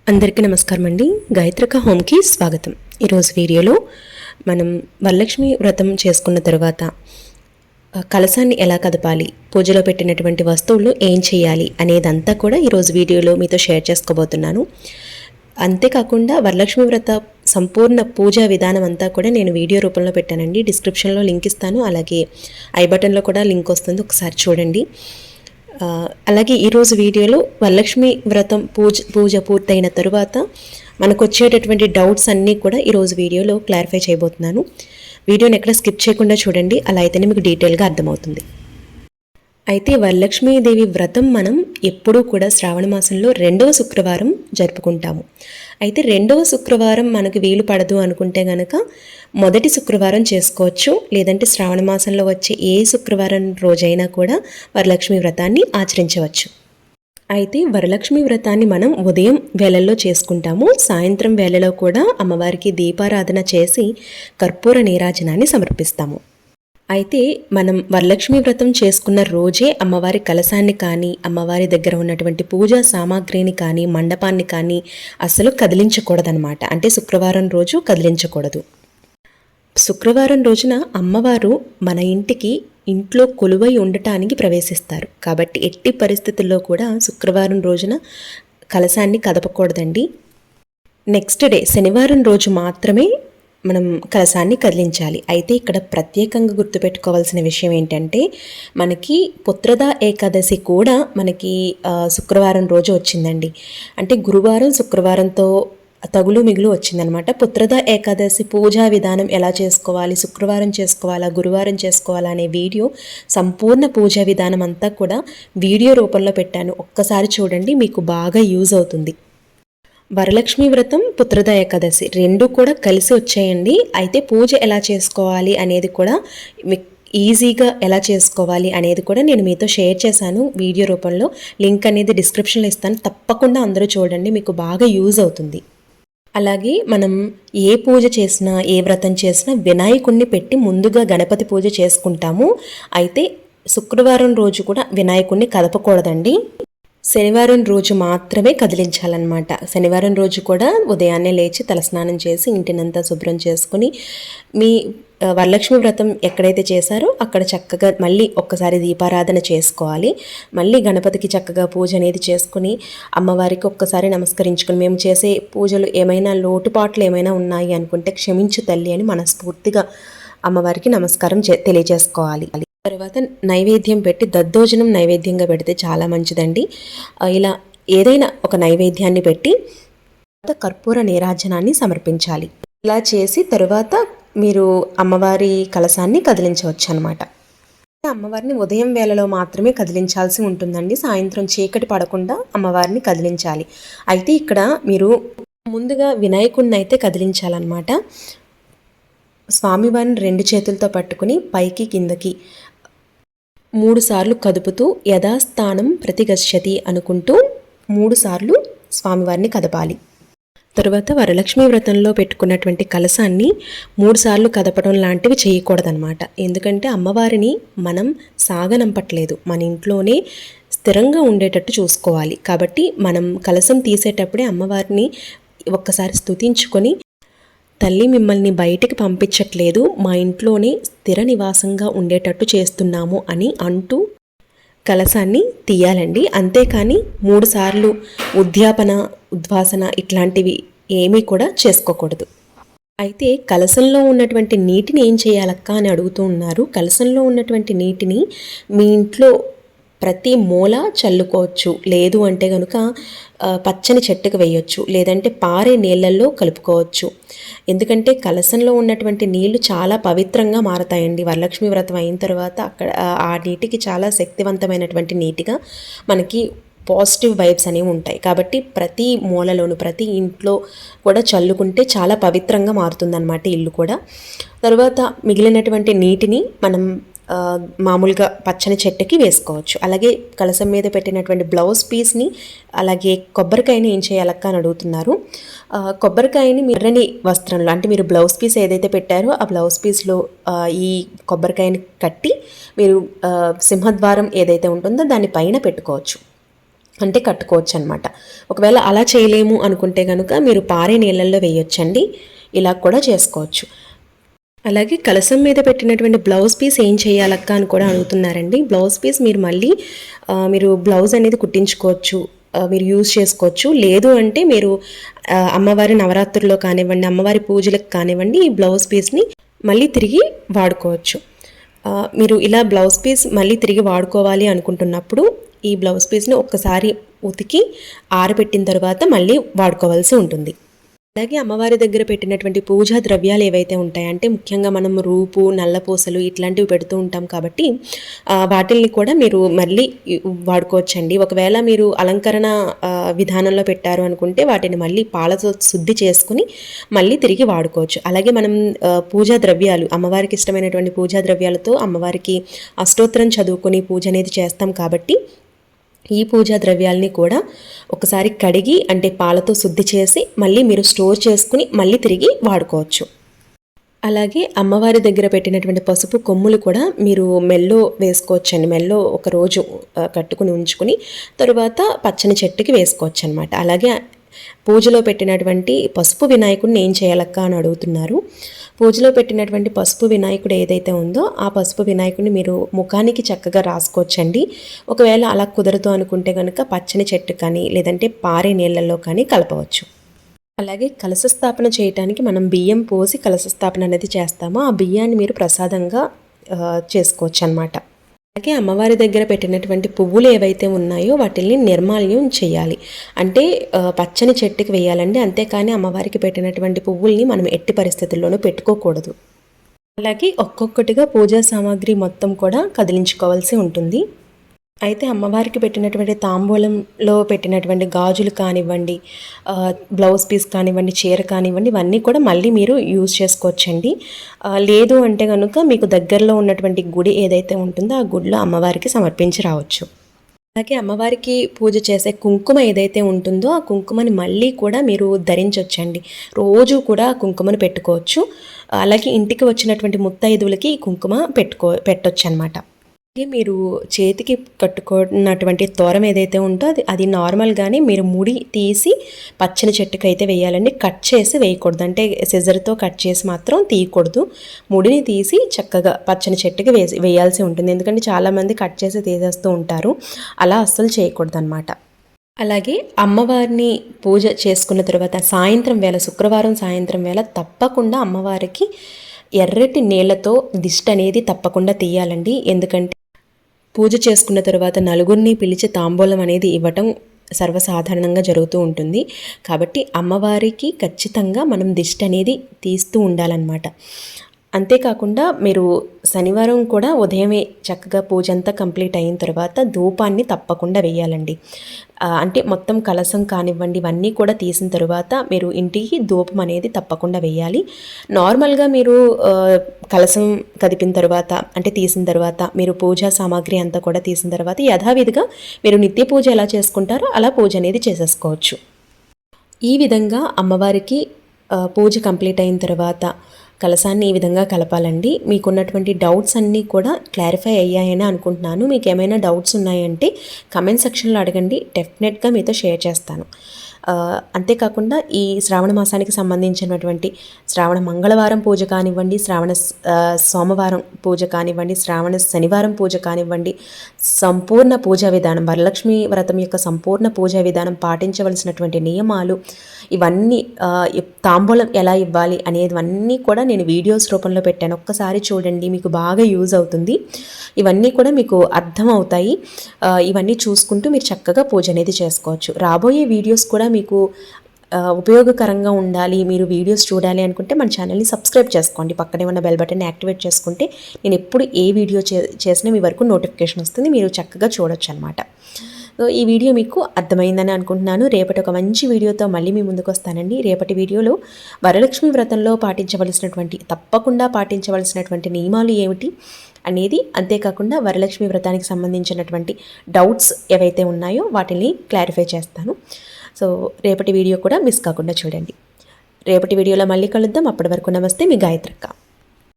అందరికీ నమస్కారం అండి. గాయత్రిక హోమ్కి స్వాగతం. ఈరోజు వీడియోలో మనం వరలక్ష్మి వ్రతం చేసుకున్న తర్వాత కలశాన్ని ఎలా కదపాలి, పూజలో పెట్టినటువంటి వస్తువులు ఏం చేయాలి అనేదంతా కూడా ఈరోజు వీడియోలో మీతో షేర్ చేసుకోబోతున్నాను. అంతేకాకుండా వరలక్ష్మి వ్రత సంపూర్ణ పూజా విధానం అంతా కూడా నేను వీడియో రూపంలో పెట్టానండి. డిస్క్రిప్షన్లో లింక్ ఇస్తాను, అలాగే ఐ బటన్లో కూడా లింక్ వస్తుంది, ఒకసారి చూడండి. అలాగే ఈరోజు వీడియోలో వరలక్ష్మి వ్రతం పూజ పూర్తయిన తరువాత మనకు వచ్చేటటువంటి డౌట్స్ అన్నీ కూడా ఈరోజు వీడియోలో క్లారిఫై చేయబోతున్నాను. వీడియోని ఎక్కడ స్కిప్ చేయకుండా చూడండి, అలా అయితేనే మీకు డీటెయిల్గా అర్థమవుతుంది. అయితే వరలక్ష్మీదేవి వ్రతం మనం ఎప్పుడూ కూడా శ్రావణ మాసంలో 2వ శుక్రవారం జరుపుకుంటాము. అయితే 2వ శుక్రవారం మనకు వీలు పడదు అనుకుంటే గనక మొదటి శుక్రవారం చేసుకోవచ్చు, లేదంటే శ్రావణ మాసంలో వచ్చే ఏ శుక్రవారం రోజైనా కూడా వరలక్ష్మి వ్రతాన్ని ఆచరించవచ్చు. అయితే వరలక్ష్మి వ్రతాన్ని మనం ఉదయం వేళల్లో చేసుకుంటాము. సాయంత్రం వేళలో కూడా అమ్మవారికి దీపారాధన చేసి కర్పూర నీరాజనాన్ని సమర్పిస్తాము. అయితే మనం వరలక్ష్మి వ్రతం చేసుకున్న రోజే అమ్మవారి కలశాన్ని కానీ, అమ్మవారి దగ్గర ఉన్నటువంటి పూజా సామాగ్రిని కానీ, మండపాన్ని కానీ అసలు కదిలించకూడదనమాట. అంటే శుక్రవారం రోజు కదిలించకూడదు. శుక్రవారం రోజున అమ్మవారు మన ఇంట్లో కొలువై ఉండటానికి ప్రవేశిస్తారు. కాబట్టి ఎట్టి పరిస్థితుల్లో కూడా శుక్రవారం రోజున కలశాన్ని కదపకూడదండి. నెక్స్ట్ డే శనివారం రోజు మాత్రమే మనం కలశాన్ని కదిలించాలి. అయితే ఇక్కడ ప్రత్యేకంగా గుర్తుపెట్టుకోవాల్సిన విషయం ఏంటంటే, మనకి పుత్రద ఏకాదశి కూడా మనకి శుక్రవారం రోజు వచ్చిందండి. అంటే గురువారం శుక్రవారంతో తగులు మిగులు వచ్చిందనమాట. పుత్రద ఏకాదశి పూజా విధానం ఎలా చేసుకోవాలి, శుక్రవారం చేసుకోవాలా, గురువారం చేసుకోవాలా అనే వీడియో, సంపూర్ణ పూజా విధానం అంతా కూడా వీడియో రూపంలో పెట్టాను. ఒక్కసారి చూడండి, మీకు బాగా యూజ్ అవుతుంది. వరలక్ష్మి వ్రతం, పుత్రద ఏకాదశి 2 కూడా కలిసి వచ్చాయండి. అయితే పూజ ఎలా చేసుకోవాలి అనేది కూడా ఈజీగా ఎలా చేసుకోవాలి అనేది కూడా నేను మీతో షేర్ చేశాను వీడియో రూపంలో. లింక్ అనేది డిస్క్రిప్షన్లో ఇస్తాను, తప్పకుండా అందరూ చూడండి, మీకు బాగా యూజ్ అవుతుంది. అలాగే మనం ఏ పూజ చేసినా, ఏ వ్రతం చేసినా వినాయకుడిని పెట్టి ముందుగా గణపతి పూజ చేసుకుంటాము. అయితే శుక్రవారం రోజు కూడా వినాయకుడిని కదపకూడదండి. శనివారం రోజు మాత్రమే కదిలించాలన్నమాట. శనివారం రోజు కూడా ఉదయాన్నే లేచి తలస్నానం చేసి ఇంటినంతా శుభ్రం చేసుకుని మీ వరలక్ష్మి వ్రతం ఎక్కడైతే చేశారో అక్కడ చక్కగా మళ్ళీ ఒక్కసారి దీపారాధన చేసుకోవాలి. మళ్ళీ గణపతికి చక్కగా పూజ అనేది చేసుకుని అమ్మవారికి ఒక్కసారి నమస్కరించుకుని, మేము చేసే పూజలు ఏమైనా లోటుపాట్లు ఏమైనా ఉన్నాయి అనుకుంటే క్షమించు తల్లి అని మనస్ఫూర్తిగా అమ్మవారికి నమస్కారం తెలియజేసుకోవాలి. తర్వాత నైవేద్యం పెట్టి దద్దోజనం నైవేద్యంగా పెడితే చాలా మంచిదండి. ఇలా ఏదైనా ఒక నైవేద్యాన్ని పెట్టి కర్పూర నీరాజనాన్ని సమర్పించాలి. ఇలా చేసి తరువాత మీరు అమ్మవారి కలశాన్ని కదిలించవచ్చు అనమాట. అమ్మవారిని ఉదయం వేళలో మాత్రమే కదిలించాల్సి ఉంటుందండి. సాయంత్రం చీకటి పడకుండా అమ్మవారిని కదిలించాలి. అయితే ఇక్కడ మీరు ముందుగా వినాయకుడిని అయితే కదిలించాలన్నమాట. స్వామివారిని 2 చేతులతో పట్టుకుని పైకి కిందకి 3 సార్లు కదుపుతూ యథాస్థానం ప్రతిగచ్చతి అనుకుంటూ 3 సార్లు స్వామివారిని కదపాలి. తరువాత వరలక్ష్మి వ్రతంలో పెట్టుకున్నటువంటి కలశాన్ని 3 సార్లు కదపడం లాంటివి చేయకూడదనమాట. ఎందుకంటే అమ్మవారిని మనం సాగనంపట్లేదు, మన ఇంట్లోనే స్థిరంగా ఉండేటట్టు చూసుకోవాలి. కాబట్టి మనం కలశం తీసేటప్పుడే అమ్మవారిని ఒక్కసారి స్తుతించుకొని, తల్లి మిమ్మల్ని బయటికి పంపించట్లేదు, మా ఇంట్లోనే స్థిర నివాసంగా ఉండేటట్టు చేస్తున్నాము అని అంటూ కలశాన్ని తీయాలండి. అంతేకాని 3 సార్లు ఉద్యాపన, ఉద్వాసన ఇట్లాంటివి ఏమీ కూడా చేసుకోకూడదు. అయితే కలశంలో ఉన్నటువంటి నీటిని ఏం చేయాలక్క అని అడుగుతూ ఉన్నారు. కలశంలో ఉన్నటువంటి నీటిని మీ ఇంట్లో ప్రతి మూల చల్లుకోవచ్చు, లేదు అంటే కనుక పచ్చని చెట్టుకు వేయొచ్చు, లేదంటే పారే నీళ్ళల్లో కలుపుకోవచ్చు. ఎందుకంటే కలశంలో ఉన్నటువంటి నీళ్లు చాలా పవిత్రంగా మారతాయండి. వరలక్ష్మి వ్రతం అయిన తర్వాత అక్కడ ఆ నీటికి చాలా శక్తివంతమైనటువంటి నీటిగా మనకి పాజిటివ్ వైబ్స్ అనేవి ఉంటాయి. కాబట్టి ప్రతి మూలలోను, ప్రతి ఇంట్లో కూడా చల్లుకుంటే చాలా పవిత్రంగా మారుతుందన్నమాట ఇల్లు కూడా. తర్వాత మిగిలినటువంటి నీటిని మనం మామూలుగా పచ్చని చెట్టుకి వేసుకోవచ్చు. అలాగే కలశం మీద పెట్టినటువంటి బ్లౌజ్ పీస్ని, అలాగే కొబ్బరికాయని ఏం చేయాలక్క అని అడుగుతున్నారు. కొబ్బరికాయని ఎర్రని వస్త్రంలో, అంటే మీరు బ్లౌజ్ పీస్ ఏదైతే పెట్టారో ఆ బ్లౌజ్ పీస్లో ఈ కొబ్బరికాయని కట్టి మీరు సింహద్వారం ఏదైతే ఉంటుందో దాని పైన పెట్టుకోవచ్చు. అంటే కట్టుకోవచ్చు అనమాట. ఒకవేళ అలా చేయలేము అనుకుంటే కనుక మీరు పారే నీళ్ళల్లో వేయొచ్చండి, ఇలా కూడా చేసుకోవచ్చు. అలాగే కలసం మీద పెట్టినటువంటి బ్లౌజ్ పీస్ ఏం చేయాలక్క అని కూడా అడుగుతున్నారండి. బ్లౌజ్ పీస్ మీరు మళ్ళీ మీరు బ్లౌజ్ అనేది కుట్టించుకోవచ్చు, మీరు యూజ్ చేసుకోవచ్చు. లేదు అంటే మీరు అమ్మవారి నవరాత్రుల్లో కానివ్వండి, అమ్మవారి పూజలకు కానివ్వండి, ఈ బ్లౌజ్ పీస్ని మళ్ళీ తిరిగి వాడుకోవచ్చు. మీరు ఇలా బ్లౌజ్ పీస్ మళ్ళీ తిరిగి వాడుకోవాలి అనుకుంటున్నప్పుడు ఈ బ్లౌజ్ పీస్ని ఒక్కసారి ఉతికి ఆరబెట్టిన తర్వాత మళ్ళీ వాడుకోవాల్సి ఉంటుంది. అలాగే అమ్మవారి దగ్గర పెట్టినటువంటి పూజా ద్రవ్యాలు ఏవైతే ఉంటాయంటే ముఖ్యంగా మనం రూపు, నల్లపూసలు ఇట్లాంటివి పెడుతూ ఉంటాం కాబట్టి వాటిల్ని కూడా మీరు మళ్ళీ వాడుకోవచ్చండి. ఒకవేళ మీరు అలంకరణ విధానంలో పెట్టారు అనుకుంటే వాటిని మళ్ళీ పాలతో శుద్ధి చేసుకుని మళ్ళీ తిరిగి వాడుకోవచ్చు. అలాగే మనం పూజా ద్రవ్యాలు, అమ్మవారికి ఇష్టమైనటువంటి పూజా ద్రవ్యాలతో అమ్మవారికి అష్టోత్తరం చదువుకొని పూజ అనేది చేస్తాం కాబట్టి ఈ పూజా ద్రవ్యాలని కూడా ఒకసారి కడిగి అంటే పాలతో శుద్ధి చేసి మళ్ళీ మీరు స్టోర్ చేసుకుని మళ్ళీ తిరిగి వాడుకోవచ్చు. అలాగే అమ్మవారి దగ్గర పెట్టినటువంటి పసుపు కొమ్ములు కూడా మీరు మెల్లో వేసుకోవచ్చండి. మెల్లో ఒకరోజు కట్టుకుని ఉంచుకుని తరువాత పచ్చని చెట్టుకి వేసుకోవచ్చు అనమాట. అలాగే పూజలో పెట్టినటువంటి పసుపు వినాయకుడిని ఏం చేయాలక్క అని అడుగుతున్నారు. పూజలో పెట్టినటువంటి పసుపు వినాయకుడు ఏదైతే ఉందో ఆ పసుపు వినాయకుడిని మీరు ముఖానికి చక్కగా రాసుకోవచ్చండి. ఒకవేళ అలా కుదరదు అనుకుంటే కనుక పచ్చని చెట్టు కానీ లేదంటే పారే నీళ్ళల్లో కానీ కలపవచ్చు. అలాగే కలశ స్థాపన చేయడానికి మనం బియ్యం పోసి కలశ స్థాపన అనేది చేస్తామో ఆ బియ్యాన్ని మీరు ప్రసాదంగా చేసుకోవచ్చు అన్నమాట. అలాగే అమ్మవారి దగ్గర పెట్టినటువంటి పువ్వులు ఏవైతే ఉన్నాయో వాటిని నిర్మాల్యం చేయాలి. అంటే పచ్చని చెట్టుకి వేయాలండి, అంతేకాని అమ్మవారికి పెట్టినటువంటి పువ్వుల్ని మనం ఎట్టి పరిస్థితుల్లోనూ పెట్టుకోకూడదు. అలాగే ఒక్కొక్కటిగా పూజా సామాగ్రి మొత్తం కూడా కదిలించుకోవాల్సి ఉంటుంది. అయితే అమ్మవారికి పెట్టినటువంటి తాంబూలంలో పెట్టినటువంటి గాజులు కానివ్వండి, బ్లౌజ్ పీస్ కానివ్వండి, చీర కానివ్వండి, ఇవన్నీ కూడా మళ్ళీ మీరు యూజ్ చేసుకోవచ్చండి. లేదు అంటే కనుక మీకు దగ్గరలో ఉన్నటువంటి గుడి ఏదైతే ఉంటుందో ఆ గుడిలో అమ్మవారికి సమర్పించి రావచ్చు. అలాగే అమ్మవారికి పూజ చేసే కుంకుమ ఏదైతే ఉంటుందో ఆ కుంకుమని మళ్ళీ కూడా మీరు ధరించవచ్చండి. రోజు కూడా కుంకుమను పెట్టుకోవచ్చు. అలాగే ఇంటికి వచ్చినటువంటి ముత్తైదువులకి ఈ కుంకుమ పెట్టొచ్చు అనమాట. మీరు చేతికి కట్టుకున్నటువంటి తోరం ఏదైతే ఉందో అది నార్మల్గానే మీరు ముడి తీసి పచ్చని చెట్టుకు అయితే వేయాలండి. కట్ చేసి వేయకూడదు, అంటే సిజర్తో కట్ చేసి మాత్రం తీయకూడదు. ముడిని తీసి చక్కగా పచ్చని చెట్టుకి వేయాల్సి ఉంటుంది. ఎందుకంటే చాలామంది కట్ చేసి తీసేస్తూ ఉంటారు, అలా అస్సలు చేయకూడదు అనమాట. అలాగే అమ్మవారిని పూజ చేసుకున్న తర్వాత సాయంత్రం వేళ, శుక్రవారం సాయంత్రం వేళ తప్పకుండా అమ్మవారికి ఎర్రటి నీళ్లతో దిష్టి అనేది తప్పకుండా తీయాలండి. ఎందుకంటే పూజ చేసుకున్న తర్వాత నలుగురిని పిలిచి తాంబూలం అనేది ఇవ్వటం సర్వసాధారణంగా జరుగుతూ ఉంటుంది. కాబట్టి అమ్మవారికి ఖచ్చితంగా మనం దిష్టి అనేది తీస్తూ ఉండాలన్నమాట. అంతేకాకుండా మీరు శనివారం కూడా ఉదయమే చక్కగా పూజ అంతా కంప్లీట్ అయిన తర్వాత ధూపాన్ని తప్పకుండా వేయాలండి. అంటే మొత్తం కలసం కానివ్వండి ఇవన్నీ కూడా తీసిన తర్వాత మీరు ఇంటికి ధూపం అనేది తప్పకుండా వేయాలి. నార్మల్గా మీరు కలసం కదిపిన తర్వాత అంటే తీసిన తర్వాత మీరు పూజా సామాగ్రి అంతా కూడా తీసిన తర్వాత యథావిధిగా మీరు నిత్య పూజ ఎలా చేసుకుంటారో అలా పూజ అనేది చేసేసుకోవచ్చు. ఈ విధంగా అమ్మవారికి పూజ కంప్లీట్ అయిన తర్వాత కలసాన్ని ఈ విధంగా కలపాలండి. మీకున్నటువంటి డౌట్స్ అన్నీ కూడా క్లారిఫై అయ్యాయని అనుకుంటున్నాను. మీకు ఏమైనా డౌట్స్ ఉన్నాయంటే కమెంట్ సెక్షన్లో అడగండి, డెఫినెట్గా మీతో షేర్ చేస్తాను. అంతేకాకుండా ఈ శ్రావణ మాసానికి సంబంధించినటువంటి శ్రావణ మంగళవారం పూజ కానివ్వండి, శ్రావణ సోమవారం పూజ కానివ్వండి, శ్రావణ శనివారం పూజ కానివ్వండి, సంపూర్ణ పూజా విధానం, వరలక్ష్మి వ్రతం యొక్క సంపూర్ణ పూజా విధానం, పాటించవలసినటువంటి నియమాలు, ఇవన్నీ తాంబూలం ఎలా ఇవ్వాలి అనేవన్నీ కూడా నేను వీడియోస్ రూపంలో పెట్టాను. ఒక్కసారి చూడండి, మీకు బాగా యూజ్ అవుతుంది. ఇవన్నీ కూడా మీకు అర్థమవుతాయి. ఇవన్నీ చూసుకుంటూ మీరు చక్కగా పూజ అనేది చేసుకోవచ్చు. రాబోయే వీడియోస్ కూడా మీకు ఉపయోగకరంగా ఉండాలి, మీరు వీడియోస్ చూడాలి అనుకుంటే మన ఛానల్ని సబ్స్క్రైబ్ చేసుకోండి. పక్కనే ఉన్న బెల్ బటన్ని యాక్టివేట్ చేసుకుంటే నేను ఎప్పుడు ఏ వీడియో చేసినా మీ వరకు నోటిఫికేషన్ వస్తుంది, మీరు చక్కగా చూడొచ్చు అనమాట. సో ఈ వీడియో మీకు అర్థమైందని అనుకుంటున్నాను. రేపటి ఒక మంచి వీడియోతో మళ్ళీ మీ ముందుకు వస్తానండి. రేపటి వీడియోలో వరలక్ష్మి వ్రతంలో తప్పకుండా పాటించవలసినటువంటి నియమాలు ఏమిటి అనేది, అంతేకాకుండా వరలక్ష్మి వ్రతానికి సంబంధించినటువంటి డౌట్స్ ఏవైతే ఉన్నాయో వాటిని క్లారిఫై చేస్తాను. సో రేపటి వీడియో కూడా మిస్ కాకుండా చూడండి. రేపటి వీడియోలో మళ్ళీ కలుద్దాం. అప్పటి వరకు నమస్తే, మీ గాయత్రక్క.